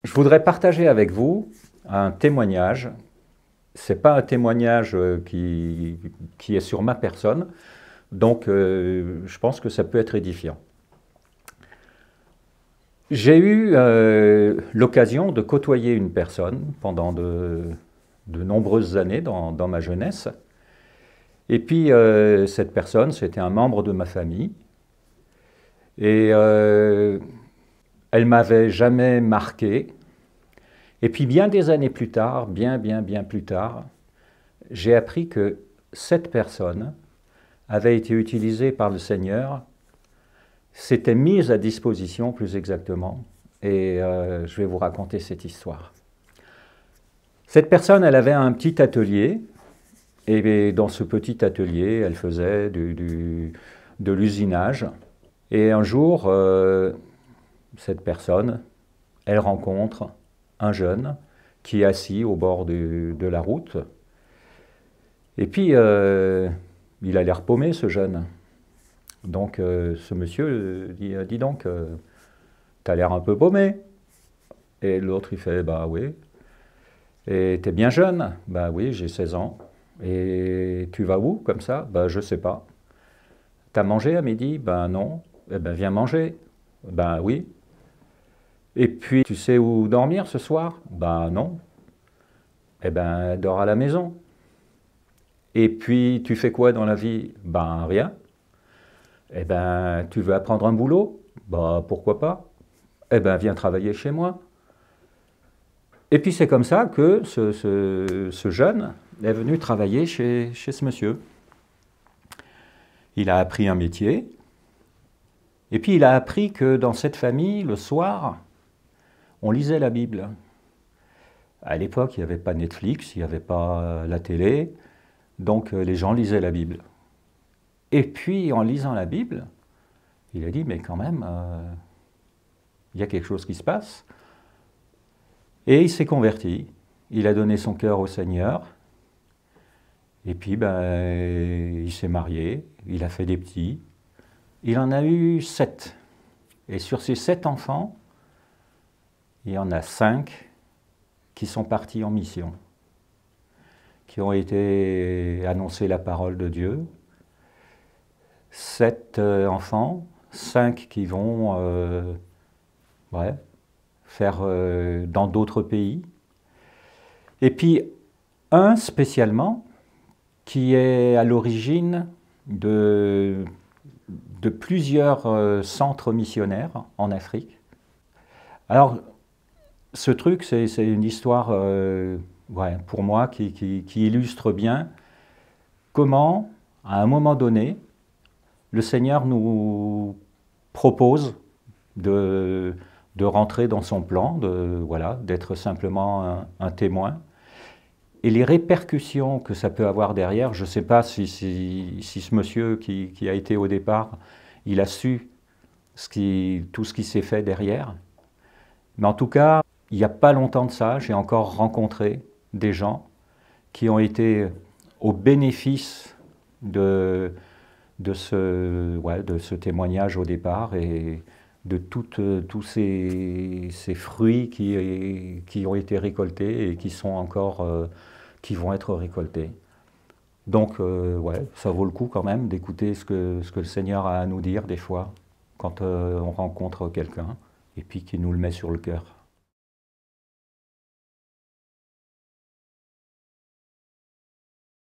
Je voudrais partager avec vous un témoignage. Ce n'est pas un témoignage qui est sur ma personne, donc je pense que ça peut être édifiant. J'ai eu l'occasion de côtoyer une personne pendant de nombreuses années dans ma jeunesse. Et puis cette personne, c'était un membre de ma famille. Et elle m'avait jamais marqué. Et puis bien des années plus tard, bien plus tard, j'ai appris que cette personne avait été utilisée par le Seigneur, s'était mise à disposition plus exactement, et je vais vous raconter cette histoire. Cette personne, elle avait un petit atelier, et dans ce petit atelier, elle faisait de l'usinage. Et un jour, cette personne, elle rencontre un jeune qui est assis au bord de la route. Et puis, il a l'air paumé, ce jeune. Donc, ce monsieur dit, « Dis donc, t'as l'air un peu paumé. » Et l'autre, il fait, « Bah oui. » « Et t'es bien jeune. »« Bah oui, j'ai 16 ans. »« Et tu vas où, comme ça ?»« Bah je sais pas. »« T'as mangé à midi ?»« Ben non. »« Eh ben viens manger. »« Ben oui. »« Et puis, tu sais où dormir ce soir ?»« Ben non. »« Eh ben, dors à la maison. »« Et puis, tu fais quoi dans la vie ?»« Ben rien. »« Eh ben, tu veux apprendre un boulot ?»« Ben pourquoi pas. »« Eh ben, viens travailler chez moi. » Et puis c'est comme ça que ce jeune est venu travailler chez ce monsieur. Il a appris un métier, et puis il a appris que dans cette famille, le soir, on lisait la Bible. À l'époque, il n'y avait pas Netflix, il n'y avait pas la télé, donc les gens lisaient la Bible. Et puis en lisant la Bible, il a dit, mais quand même, il y a quelque chose qui se passe. Et il s'est converti, il a donné son cœur au Seigneur, et puis il s'est marié, il a fait des petits. Il en a eu 7. Et sur ces 7 enfants, il y en a 5 qui sont partis en mission, qui ont été annoncer la parole de Dieu. 7 enfants, 5 qui vont faire dans d'autres pays. Et puis un spécialement qui est à l'origine de plusieurs centres missionnaires en Afrique. Alors ce truc, c'est une histoire pour moi qui illustre bien comment, à un moment donné, le Seigneur nous propose de rentrer dans son plan, d'être simplement un témoin. Et les répercussions que ça peut avoir derrière, je ne sais pas si ce monsieur qui a été au départ, il a su tout ce qui s'est fait derrière. Mais en tout cas, il n'y a pas longtemps de ça, j'ai encore rencontré des gens qui ont été au bénéfice de ce témoignage au départ et de tous ces fruits qui ont été récoltés et qui sont encore, qui vont être récoltés. Donc, ça vaut le coup quand même d'écouter ce que le Seigneur a à nous dire des fois, quand on rencontre quelqu'un, et puis qu'il nous le met sur le cœur.